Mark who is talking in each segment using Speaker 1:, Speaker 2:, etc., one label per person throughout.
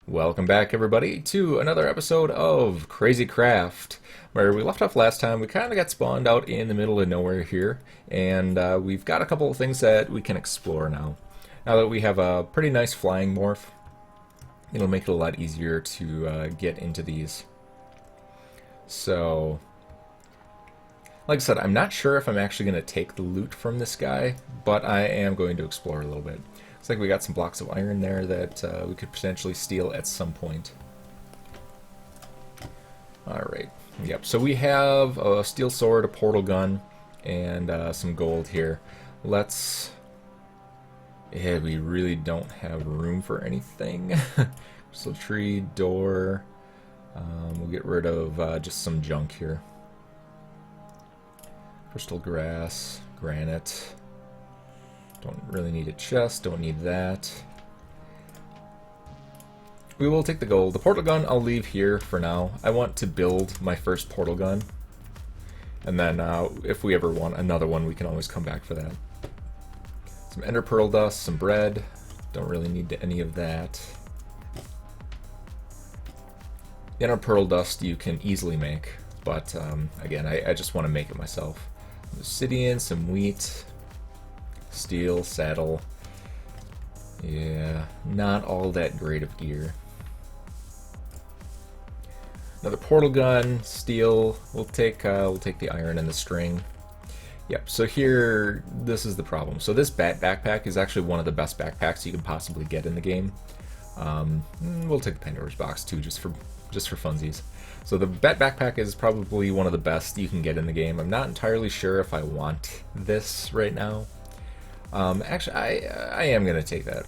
Speaker 1: Welcome back, everybody, to another episode of CrazyCraft. Where we left off last time, we kind of got spawned out in the middle of nowhere here, and we've got a couple of things that we can explore now. Now that we have a pretty nice flying morph, it'll make it a lot easier to get into these. So, like I said, I'm not sure if I'm actually going to take the loot from this guy, but I am going to explore a little bit. Looks like we got some blocks of iron there that we could potentially steal at some point. Alright, yep, so we have a steel sword, a portal gun, and some gold here. Yeah, we really don't have room for anything. So tree, door, we'll get rid of just some junk here. Crystal grass, granite. Don't really need a chest, don't need that. We will take the gold. The portal gun I'll leave here for now. I want to build my first portal gun. And then if we ever want another one, we can always come back for that. Some ender pearl dust, some bread. Don't really need any of that. The ender pearl dust you can easily make. But again, I just want to make it myself. Obsidian, some wheat. Steel, saddle. Yeah, not all that great of gear. Another portal gun, steel. We'll take the iron and the string. Yep. So here, this is the problem. So this bat backpack is actually one of the best backpacks you can possibly get in the game. We'll take the Pandora's box too, just for funsies. So the bat backpack is probably one of the best you can get in the game. I'm not entirely sure if I want this right now. Actually, I am going to take that.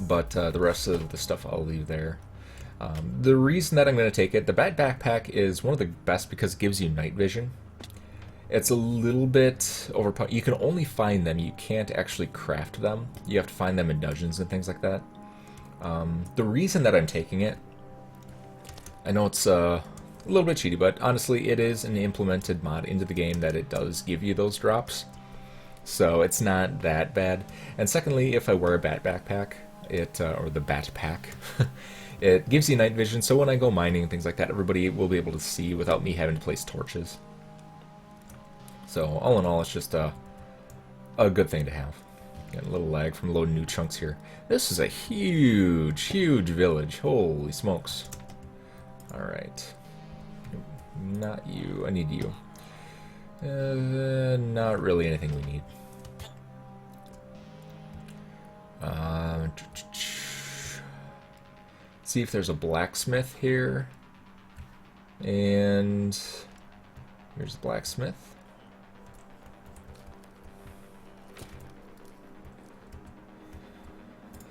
Speaker 1: But the rest of the stuff I'll leave there. The reason that I'm going to take it, the Bat Backpack is one of the best because it gives you night vision. It's a little bit overpowered. You can only find them. You can't actually craft them. You have to find them in dungeons and things like that. The reason that I'm taking it, I know it's a little bit cheaty, but honestly, it is an implemented mod into the game that it does give you those drops. So it's not that bad. And secondly, if I wear a bat backpack, or the bat pack, it gives you night vision. So when I go mining and things like that, everybody will be able to see without me having to place torches. So all in all, it's just a good thing to have. Got a little lag from loading new chunks here. This is a huge, huge village. Holy smokes! All right, not you. I need you. Not really anything we need. See if there's a blacksmith here. And here's the blacksmith.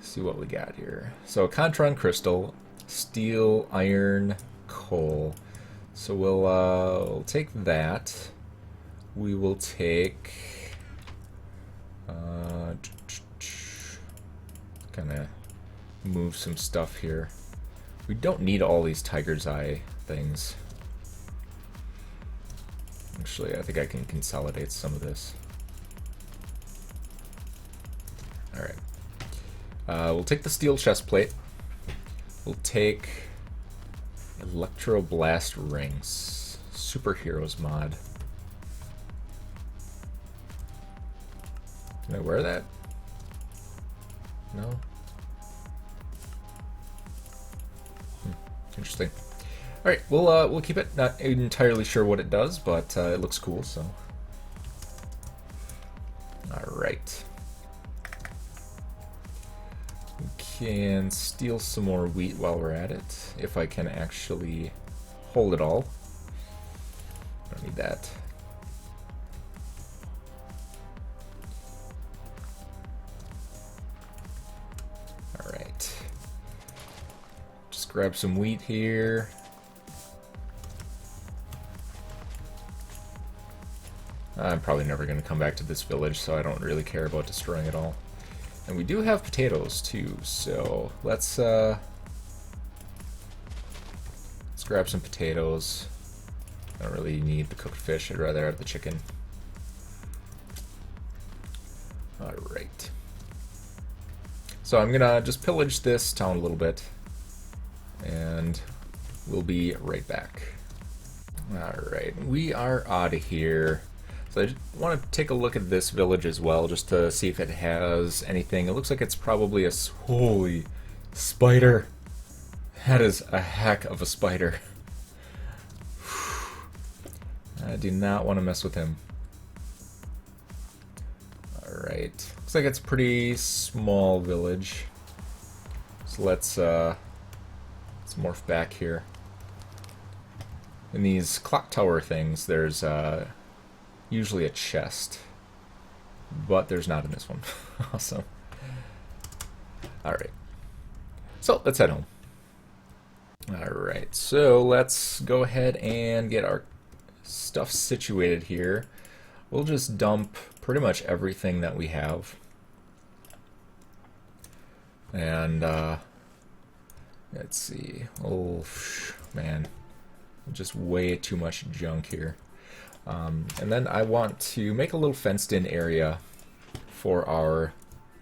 Speaker 1: See what we got here. So Contron crystal, steel, iron, coal. So we'll take that. We will take kind of move some stuff here. We don't need all these tiger's eye things. Actually, I think I can consolidate some of this. Alright. We'll take the steel chest plate. We'll take Electroblast rings. Superheroes mod. Can I wear that? No? Interesting. Alright, we'll keep it. Not entirely sure what it does, but it looks cool, so. Alright. We can steal some more wheat while we're at it, if I can actually hold it all. Don't need that. Grab some wheat here. I'm probably never going to come back to this village, so I don't really care about destroying it all. And we do have potatoes too, so let's grab some potatoes. I don't really need the cooked fish, I'd rather have the chicken. Alright. So I'm gonna just pillage this town a little bit, and we'll be right back. Alright, we are out of here. So I just want to take a look at this village as well, just to see if it has anything. It looks like it's probably a... Holy spider! That is a heck of a spider. I do not want to mess with him. Alright, looks like it's a pretty small village. So let's morph back here. In these clock tower things, there's usually a chest, but there's not in this one. Awesome. Alright, so let's head home. Alright, so let's go ahead and get our stuff situated here. We'll just dump pretty much everything that we have. And let's see. Oh man, just way too much junk here. And then I want to make a little fenced-in area for our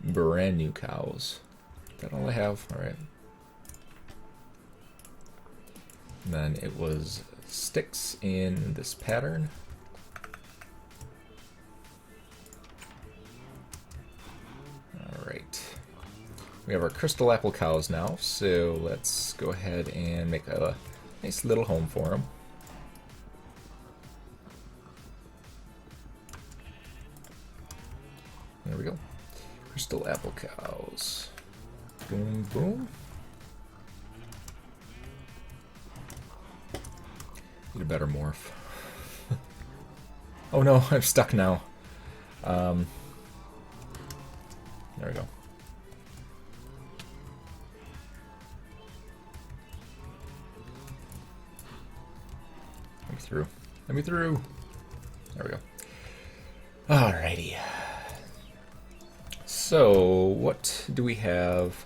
Speaker 1: brand new cows. Is that all I have? All right. And then it was sticks in this pattern. All right. We have our crystal apple cows now, so let's go ahead and make a nice little home for them. There we go. Crystal apple cows. Boom, boom. Need a better morph. Oh no, I'm stuck now. There we go. Let me through. Let me through. There we go. Alrighty. So, what do we have?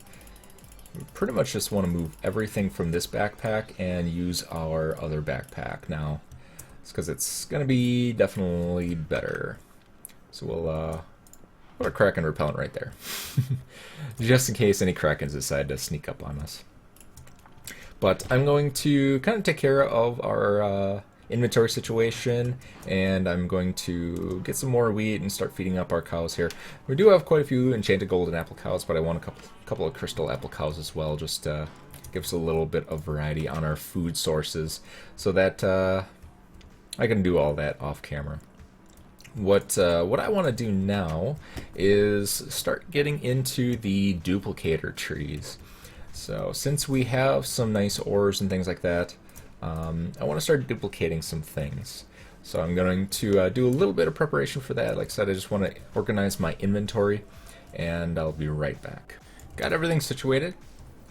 Speaker 1: We pretty much just want to move everything from this backpack and use our other backpack now. It's because it's going to be definitely better. So we'll put a Kraken repellent right there. Just in case any Krakens decide to sneak up on us. But I'm going to kind of take care of our inventory situation, and I'm going to get some more wheat and start feeding up our cows here. We do have quite a few enchanted golden apple cows, but I want a couple of crystal apple cows as well, just give us a little bit of variety on our food sources, so that I can do all that off camera. What I want to do now is start getting into the duplicator trees. So since we have some nice ores and things like that, I want to start duplicating some things. So I'm going to do a little bit of preparation for that. Like I said, I just want to organize my inventory, and I'll be right back. Got everything situated.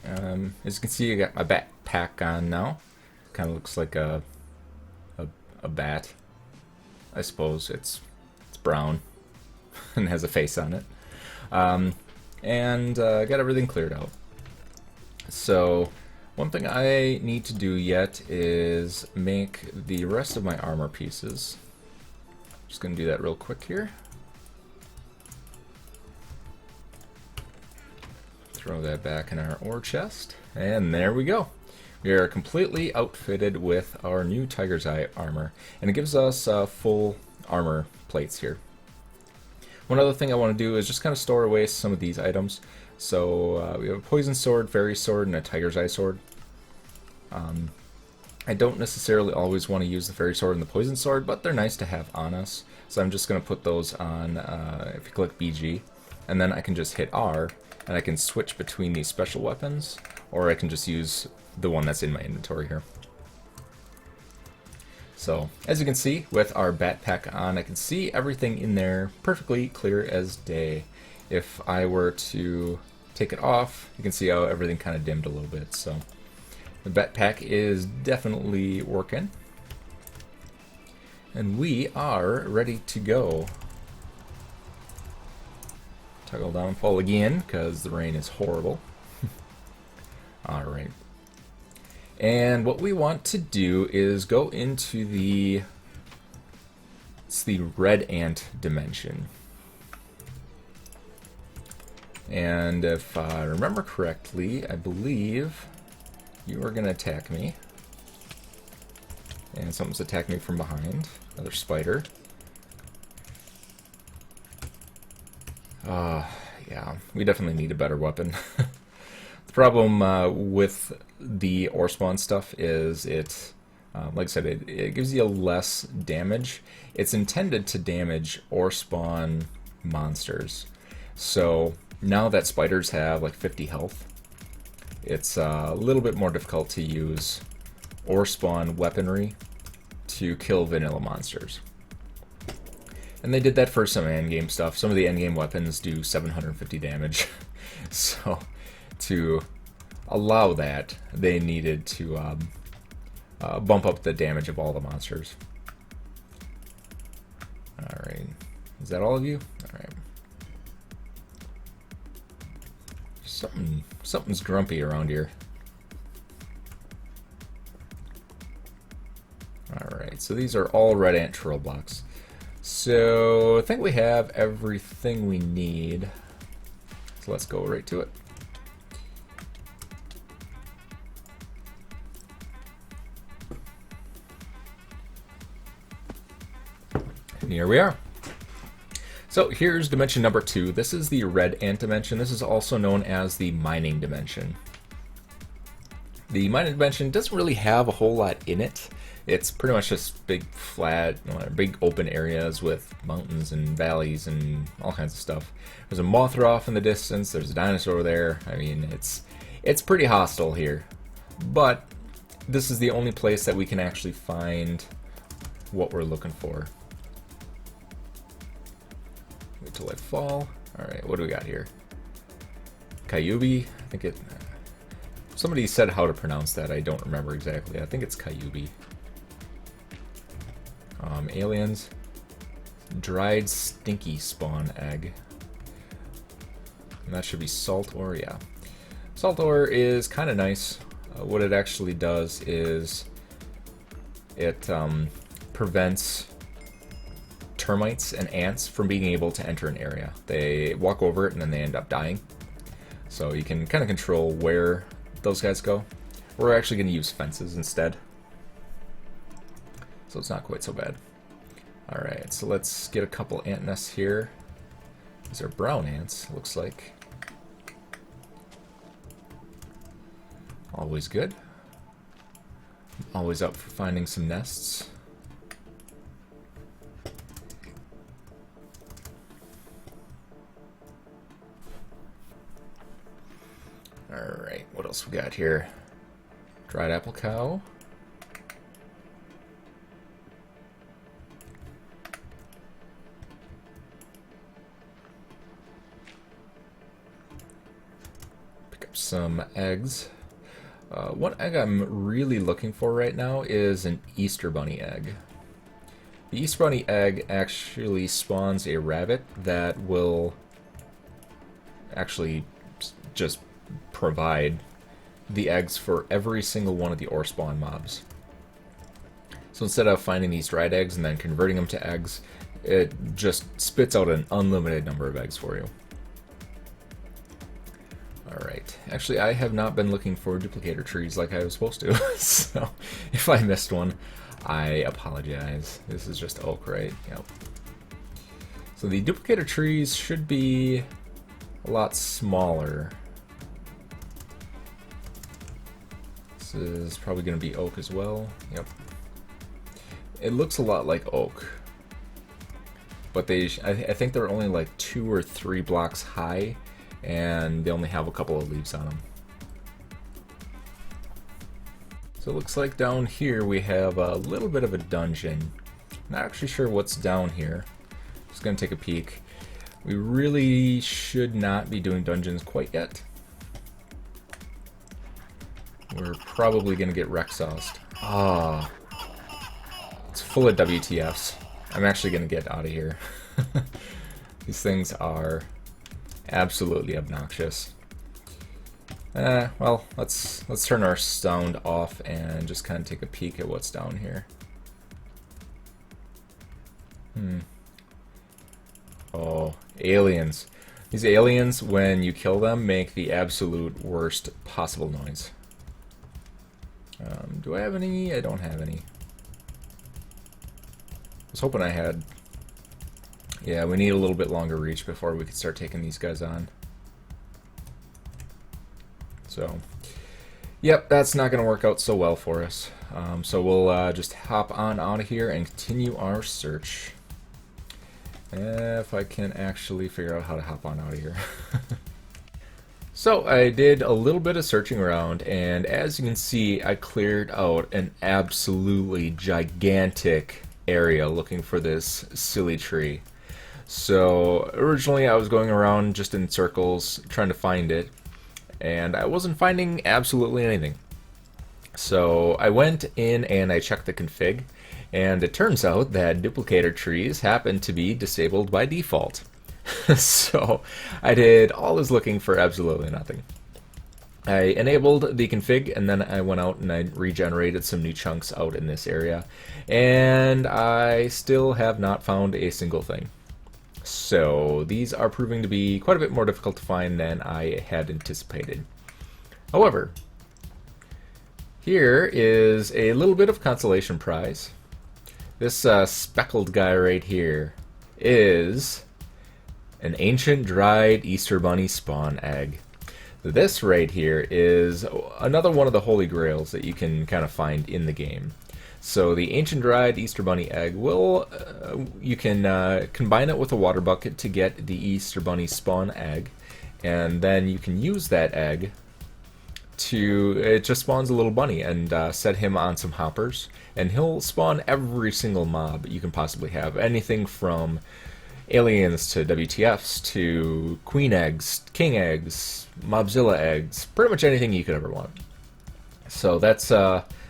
Speaker 1: As you can see, I got my backpack on now. Kind of looks like a bat. I suppose it's brown and has a face on it. And got everything cleared out. So one thing I need to do yet is make the rest of my armor pieces. Just gonna do that real quick here. Throw that back in our ore chest, and there we go. We are completely outfitted with our new Tiger's Eye armor, and it gives us full armor plates here. One other thing I want to do is just kind of store away some of these items. So we have a poison sword, fairy sword, and a Tiger's Eye sword. I don't necessarily always want to use the fairy sword and the poison sword, but they're nice to have on us. So I'm just going to put those on, if you click BG, and then I can just hit R, and I can switch between these special weapons, or I can just use the one that's in my inventory here. So, as you can see, with our backpack on, I can see everything in there perfectly clear as day. If I were to take it off, you can see how everything kind of dimmed a little bit. So, the backpack is definitely working. And we are ready to go. Toggle down and fall again, because the rain is horrible. Alright. And what we want to do is go into the red ant dimension. And if I remember correctly, I believe you are going to attack me. And something's attacking me from behind. Another spider. Yeah, we definitely need a better weapon. The problem with the ore spawn stuff is it, like I said, it gives you less damage. It's intended to damage ore spawn monsters. So now that spiders have like 50 health, it's a little bit more difficult to use ore spawn weaponry to kill vanilla monsters. And they did that for some endgame stuff. Some of the endgame weapons do 750 damage. So to allow that, they needed to bump up the damage of all the monsters. Alright. Is that all of you? Alright. Something's grumpy around here. Alright, so these are all red ant troll blocks. So I think we have everything we need. So let's go right to it. And here we are. So here's dimension number 2. This is the red ant dimension. This is also known as the mining dimension. The mining dimension doesn't really have a whole lot in it. It's pretty much just big flat, big open areas with mountains and valleys and all kinds of stuff. There's a Mothra off in the distance. There's a dinosaur there. I mean, it's pretty hostile here. But this is the only place that we can actually find what we're looking for. Wait till I fall. Alright, what do we got here? Kyubi? I think it... Somebody said how to pronounce that. I don't remember exactly. I think it's Kyubi. Aliens. Dried stinky spawn egg. And that should be salt ore, yeah. Salt ore is kind of nice. What it actually does is it prevents termites and ants from being able to enter an area. They walk over it and then they end up dying. So you can kind of control where those guys go. We're actually going to use fences instead. So it's not quite so bad. Alright, so let's get a couple ant nests here. These are brown ants, looks like. Always good. Always up for finding some nests. Alright, what else we got here? Dried apple cow. Some eggs. One egg I'm really looking for right now is an Easter bunny egg. The Easter bunny egg actually spawns a rabbit that will actually just provide the eggs for every single one of the ore spawn mobs. So instead of finding these dried eggs and then converting them to eggs, it just spits out an unlimited number of eggs for you. Alright, actually I have not been looking for duplicator trees like I was supposed to, so if I missed one, I apologize. This is just oak, right? Yep. So the duplicator trees should be a lot smaller. This is probably going to be oak as well. Yep. It looks a lot like oak, but I think they're only like 2 or 3 blocks high, and they only have a couple of leaves on them. So it looks like down here we have a little bit of a dungeon. Not actually sure what's down here. Just gonna take a peek. We really should not be doing dungeons quite yet. We're probably gonna get wreck sauced. Ah, it's full of WTFs. I'm actually gonna get out of here. These things are absolutely obnoxious. Well, let's turn our sound off and just kind of take a peek at what's down here. Oh, aliens. These aliens, when you kill them, make the absolute worst possible noise. Do I have any? I don't have any. I was hoping I had. Yeah, we need a little bit longer reach before we can start taking these guys on. So, yep, that's not going to work out so well for us. So we'll just hop on out of here and continue our search. If I can actually figure out how to hop on out of here. So I did a little bit of searching around, and as you can see, I cleared out an absolutely gigantic area looking for this silly tree. So originally I was going around just in circles trying to find it, and I wasn't finding absolutely anything. So I went in and I checked the config, and it turns out that duplicator trees happen to be disabled by default. So I did all this looking for absolutely nothing. I enabled the config, and then I went out and I regenerated some new chunks out in this area, and I still have not found a single thing. So these are proving to be quite a bit more difficult to find than I had anticipated. However, here is a little bit of consolation prize. This speckled guy right here is an ancient dried Easter bunny spawn egg. This right here is another one of the holy grails that you can kind of find in the game. So the ancient dried Easter bunny egg will, you can combine it with a water bucket to get the Easter bunny spawn egg, and then you can use that egg to, it just spawns a little bunny, and set him on some hoppers, and he'll spawn every single mob you can possibly have. Anything from aliens to WTFs to queen eggs, king eggs, mobzilla eggs, pretty much anything you could ever want. So that's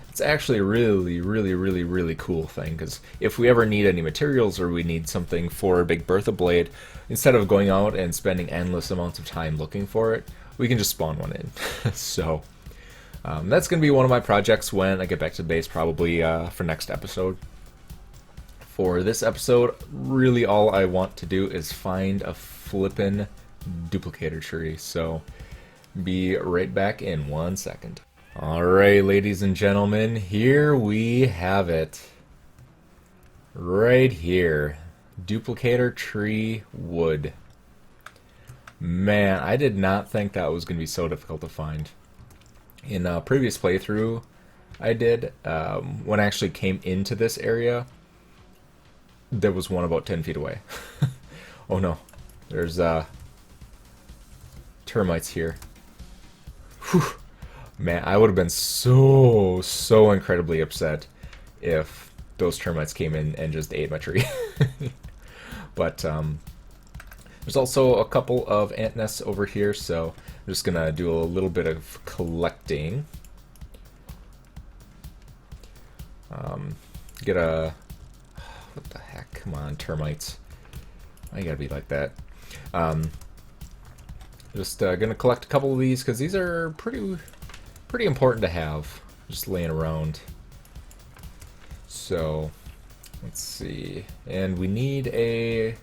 Speaker 1: it's actually a really cool thing, because if we ever need any materials or we need something for a Big Bertha blade, instead of going out and spending endless amounts of time looking for it, we can just spawn one in. So that's going to be one of my projects when I get back to the base, probably for next episode. For this episode, really all I want to do is find a flippin' duplicator tree, so be right back in 1 second. Alright, ladies and gentlemen, here we have it. Right here. Duplicator tree wood. Man, I did not think that was going to be so difficult to find. In a previous playthrough I did, when I actually came into this area, there was one about 10 feet away. Oh no, there's termites here. Whew. Man, I would have been so incredibly upset if those termites came in and just ate my tree. But there's also a couple of ant nests over here, so I'm just gonna do a little bit of collecting. Get a... What the heck? Come on, termites. Why you gotta be like that? Just gonna collect a couple of these, because these are pretty important to have, just laying around. So, let's see. And we need a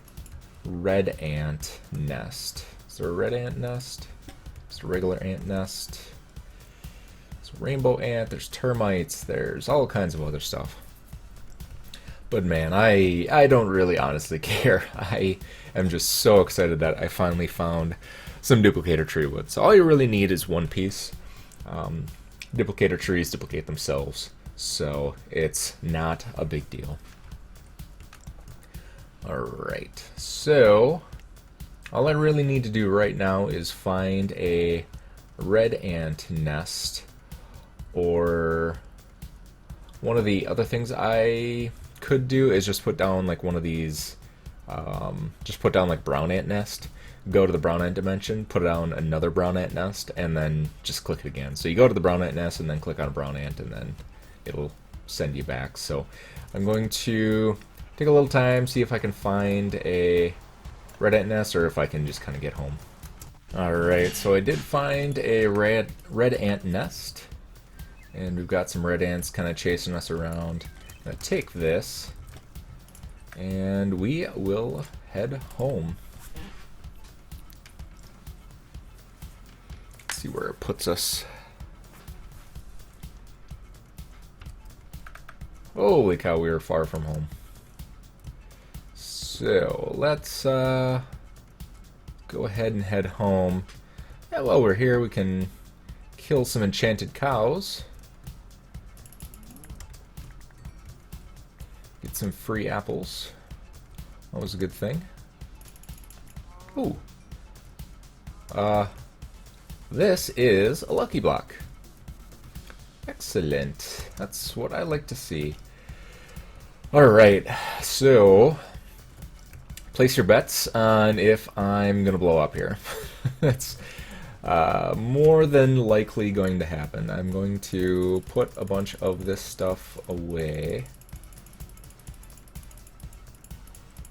Speaker 1: red ant nest. Is there a red ant nest? Just a regular ant nest. There's a rainbow ant, there's termites, there's all kinds of other stuff. But man, I don't really honestly care. I am just so excited that I finally found some duplicator tree wood. So all you really need is one piece. Duplicator trees duplicate themselves, so it's not a big deal. Alright, so all I really need to do right now is find a red ant nest, or one of the other things I could do is just put down like one of these, just put down like brown ant nest, go to the brown ant dimension, put down another brown ant nest, and then just click it again. So you go to the brown ant nest and then click on a brown ant, and then it'll send you back. So I'm going to take a little time, see if I can find a red ant nest, or if I can just kind of get home. Alright, so I did find a red ant nest, and we've got some red ants kind of chasing us around. I'm going to take this, and we will head home. see where it puts us. Holy cow, we are far from home. So let's go ahead and head home. Yeah, while we're here, we can kill some enchanted cows. Get some free apples. That was a good thing. Ooh. This is a lucky block. Excellent. That's what I like to see. Alright, so place your bets on if I'm gonna blow up here. That's more than likely going to happen. I'm going to put a bunch of this stuff away.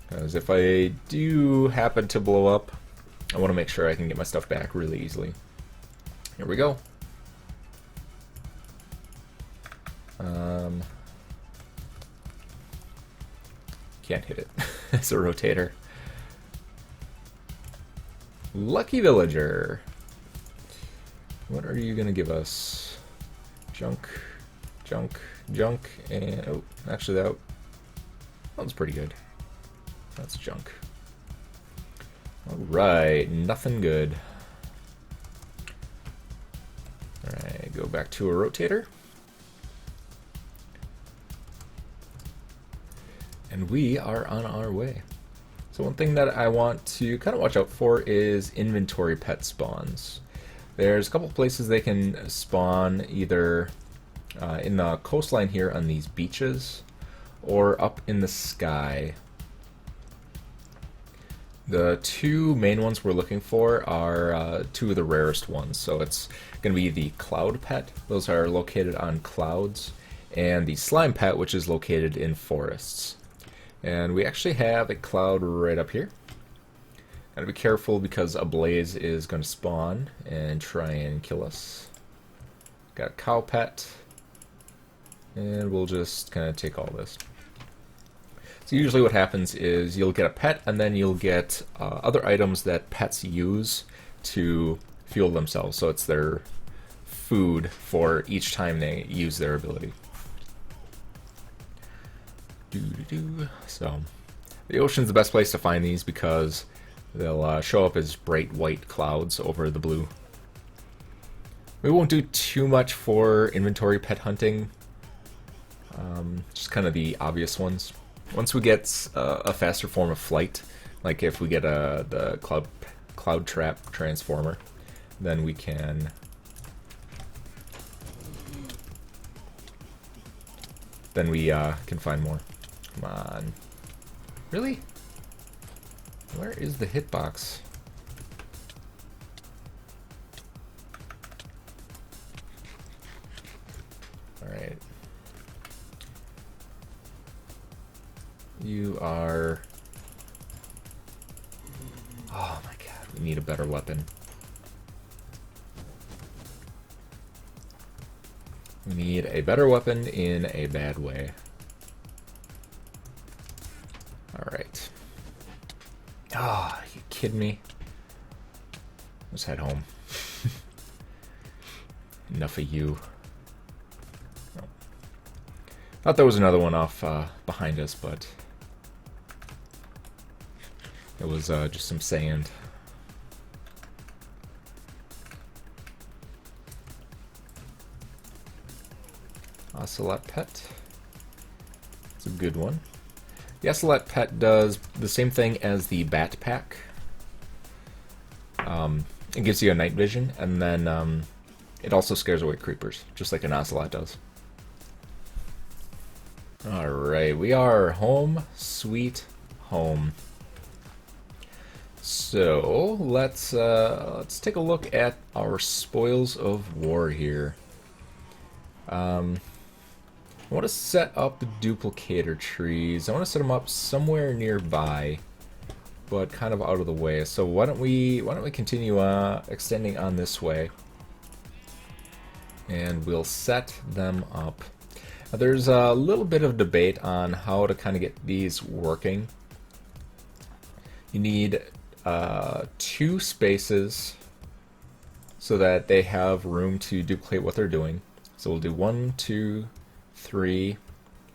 Speaker 1: Because if I do happen to blow up, I want to make sure I can get my stuff back really easily. Here we go. Can't hit it. It's a rotator. Lucky villager. What are you gonna give us? Junk, junk, junk, and oh, actually that one's pretty good. That's junk. Alright, nothing good. Alright, go back to a rotator. And we are on our way. So one thing that I want to kind of watch out for is inventory pet spawns. There's a couple places they can spawn, either in the coastline here on these beaches, or up in the sky. The two main ones we're looking for are two of the rarest ones. So it's going to be the cloud pet. Those are located on clouds. And the slime pet, which is located in forests. And we actually have a cloud right up here. Gotta be careful because a blaze is going to spawn and try and kill us. Got a cow pet. And we'll just kind of take all this. So usually what happens is you'll get a pet and then you'll get other items that pets use to fuel themselves. So it's their food for each time they use their ability. So the ocean's the best place to find these because they'll show up as bright white clouds over the blue. We won't do too much for inventory pet hunting, just kind of the obvious ones. Once we get a faster form of flight, like if we get the cloud trap transformer, then we can can find more. Come on. Really? Where is the hitbox? Alright. You are... Oh my god, we need a better weapon. We need a better weapon in a bad way. Alright. Ah, you kidding me? Let's head home. Enough of you. Oh. Thought there was another one off behind us, but it was just some sand. Ocelot pet. It's a good one. The Ocelot pet does the same thing as the bat pack. It gives you a night vision, and then it also scares away creepers, just like an Ocelot does. Alright, we are home sweet home. So let's take a look at our spoils of war here. I want to set up the duplicator trees. I want to set them up somewhere nearby, but kind of out of the way. So why don't we continue extending on this way, and we'll set them up. Now, there's a little bit of debate on how to kind of get these working. You need 2 spaces. so that they have room to duplicate what they're doing. So we'll do 1, 2, 3,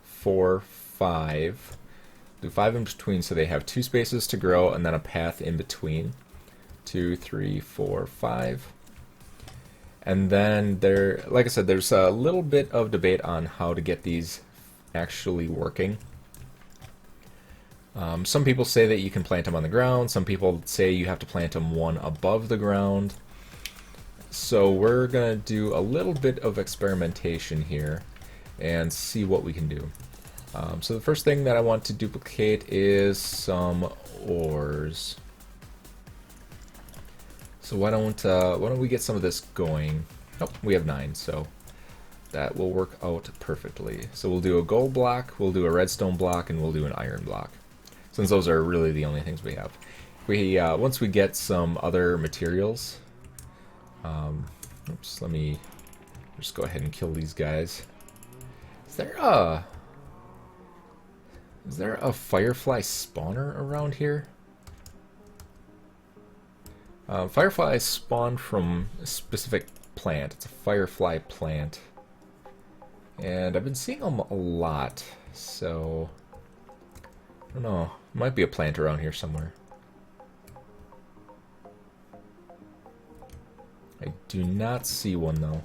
Speaker 1: 4, 5. Do 5 in between so they have 2 spaces to grow and then a path in between. 2, 3, 4, 5. And then there, like I said, there's a little bit of debate on how to get these actually working. Some people say that you can plant them on the ground. Some people say you have to plant them one above the ground. So we're going to do a little bit of experimentation here and see what we can do. So the first thing that I want to duplicate is some ores. So why don't we get some of this going? Oh, we have 9, so that will work out perfectly. So we'll do a gold block, we'll do a redstone block, and we'll do an iron block, since those are really the only things we have. Once we get some other materials, oops, let me just go ahead and kill these guys. Is there a firefly spawner around here? Fireflies spawn from a specific plant. It's a firefly plant. And I've been seeing them a lot, so I don't know. Might be a plant around here somewhere. I do not see one though.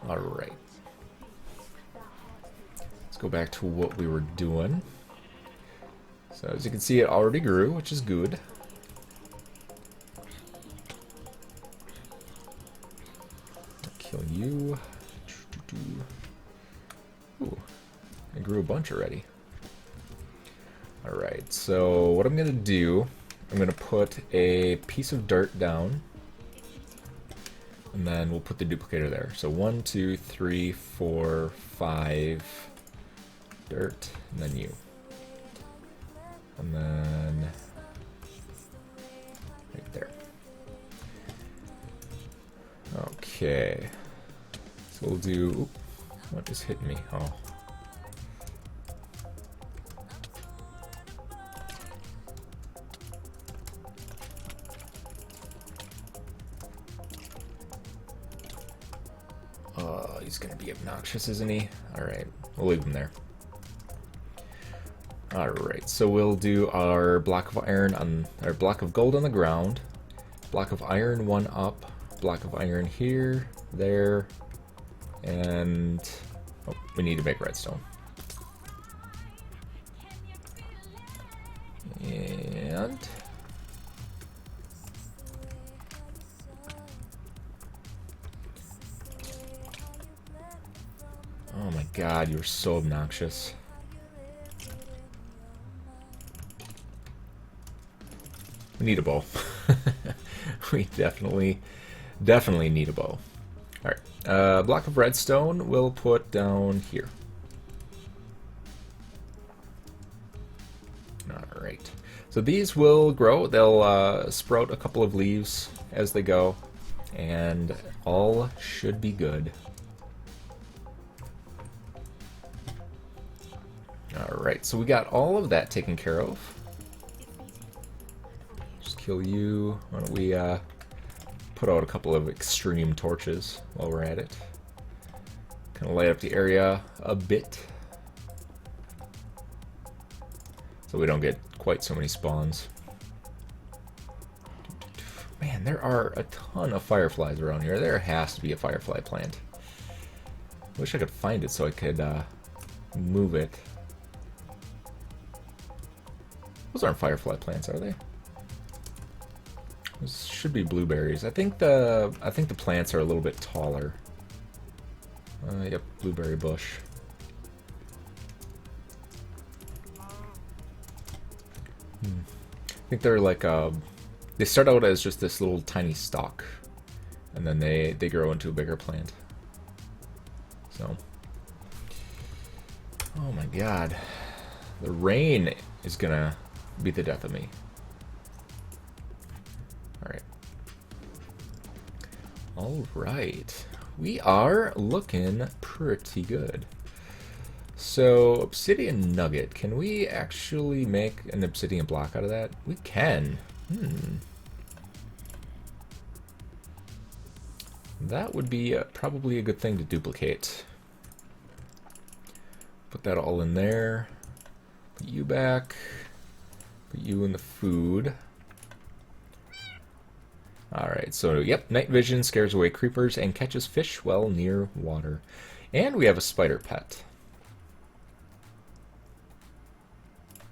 Speaker 1: Alright. Let's go back to what we were doing. So as you can see, it already grew, which is good. Kill you. Ooh, I grew a bunch already. Alright, so what I'm going to do, I'm going to put a piece of dirt down, and then we'll put the duplicator there. So 1, 2, 3, 4, 5, dirt, and then you. And then right there. Okay. So we'll do... Oop, what just hit me? Oh. He's gonna be obnoxious, isn't he? Alright, we'll leave him there. Alright, so we'll do our block of iron on our block of gold on the ground, block of iron 1 up, block of iron here, there, and oh, we need to make redstone. And oh my god, you're so obnoxious. We need a bow. We definitely need a bow. Alright, block of redstone we'll put down here. Alright, so these will grow. They'll sprout a couple of leaves as they go, and all should be good. Alright, so we got all of that taken care of. Just kill you. Why don't we put out a couple of extreme torches while we're at it. Kind of light up the area a bit, so we don't get quite so many spawns. Man, there are a ton of fireflies around here. There has to be a firefly plant. Wish I could find it so I could move it. Those aren't firefly plants, are they? Those should be blueberries. I think the plants are a little bit taller. Yep, blueberry bush. I think they're like they start out as just this little tiny stalk, and then they grow into a bigger plant. So, oh my god, the rain is gonna be the death of me. Alright, we are looking pretty good. So, obsidian nugget, can we actually make an obsidian block out of that? We can. that would be probably a good thing to duplicate. Put that all in there. Put you back. Put you in the food. Alright, so yep, night vision scares away creepers and catches fish well near water. And we have a spider pet.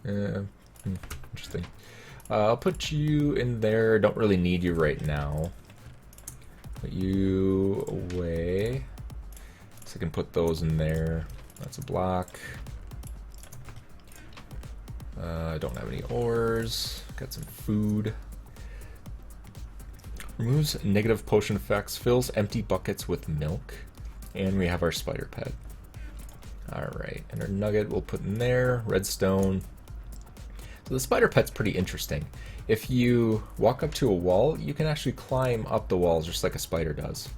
Speaker 1: Interesting. I'll put you in there. Don't really need you right now. Put you away. So I can put those in there. That's a block. I don't have any ores. Got some food. Removes negative potion effects. Fills empty buckets with milk. And we have our spider pet. Alright, and our nugget we'll put in there. Redstone. So the spider pet's pretty interesting. If you walk up to a wall, you can actually climb up the walls just like a spider does.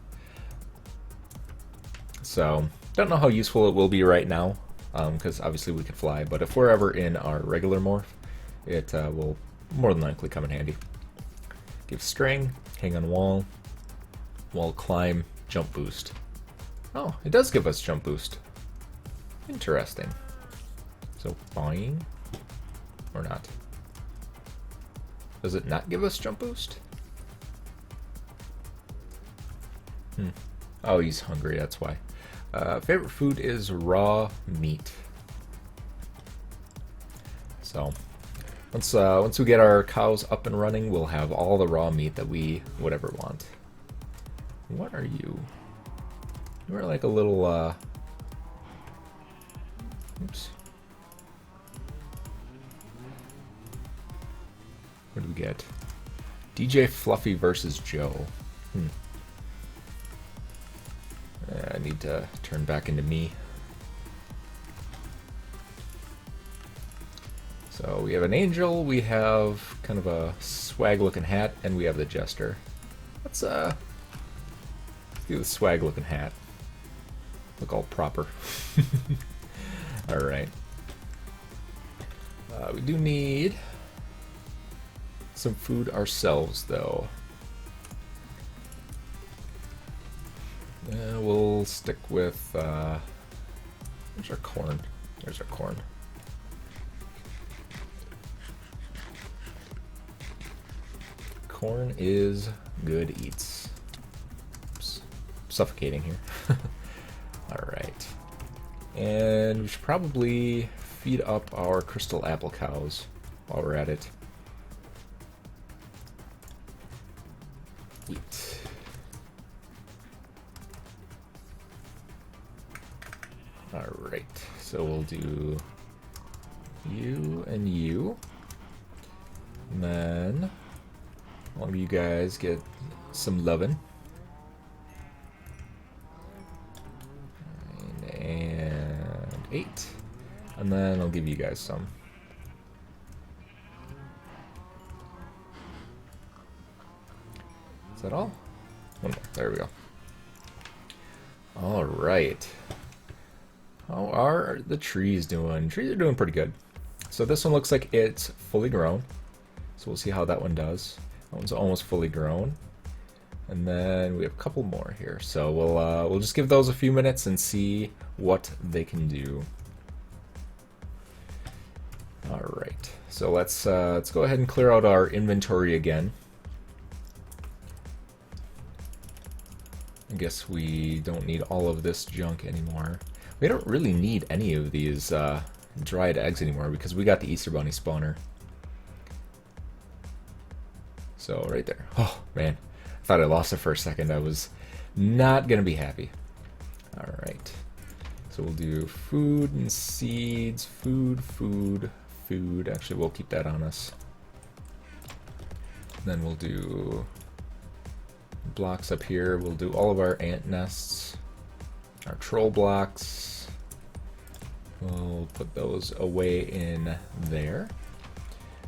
Speaker 1: So, don't know how useful it will be right now, because obviously we can fly, but if we're ever in our regular morph, it will more than likely come in handy. Give string, hang on wall climb, jump boost. Oh, it does give us jump boost. Interesting. So, boing. Or not? Does it not give us jump boost? Oh, he's hungry, that's why. Favorite food is raw meat. So, once we get our cows up and running, we'll have all the raw meat that we would ever want. What are you? You're like a little, oops. What do we get? DJ Fluffy versus Joe. I need to turn back into me. So we have an angel, we have kind of a swag looking hat, and we have the jester. Let's do the swag looking hat. Look all proper. Alright. We do need some food ourselves, though. We'll stick with, where's our corn? There's our corn. Corn is good eats. Oops. Suffocating here. Alright. And we should probably feed up our crystal apple cows while we're at it. Wheat. Alright, so we'll do you and you. And then all of you guys get some lovin'. 9 and 8. And then I'll give you guys some. Is that all? One more. There we go. Alright. How are the trees doing? Trees are doing pretty good. So this one looks like it's fully grown. So we'll see how that one does. That one's almost fully grown. And then we have a couple more here. So we'll just give those a few minutes and see what they can do. Alright. So let's go ahead and clear out our inventory again. I guess we don't need all of this junk anymore. We don't really need any of these dried eggs anymore because we got the Easter Bunny spawner. So right there. Oh man, I thought I lost it for a second. I was not gonna be happy. Alright. So we'll do food and seeds. Food, food, food. Actually, we'll keep that on us. Then we'll do blocks up here. We'll do all of our ant nests. Our troll blocks, we'll put those away in there.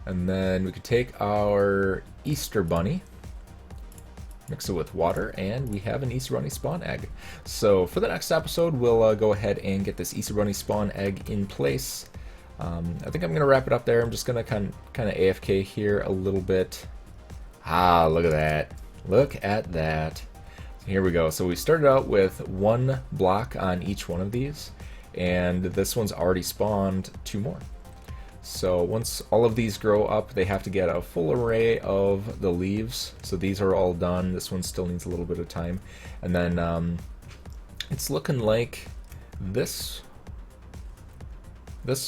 Speaker 1: And then we could take our Easter Bunny, mix it with water, and we have an Easter Bunny spawn egg. So for the next episode, we'll go ahead and get this Easter Bunny spawn egg in place. I think I'm going to wrap it up there. I'm just going to kind of AFK here a little bit. Ah, look at that. Look at that. Here we go. So we started out with 1 block on each one of these, and this one's already spawned 2 more. So once all of these grow up, they have to get a full array of the leaves. So these are all done. This one still needs a little bit of time. And then it's looking like this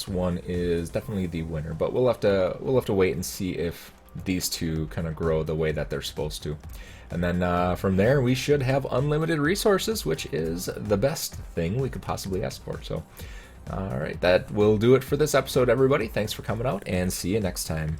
Speaker 1: one is definitely the winner, but we'll have to wait and see if these two kind of grow the way that they're supposed to. And then from there, we should have unlimited resources, which is the best thing we could possibly ask for. So, all right, that will do it for this episode, everybody. Thanks for coming out, and see you next time.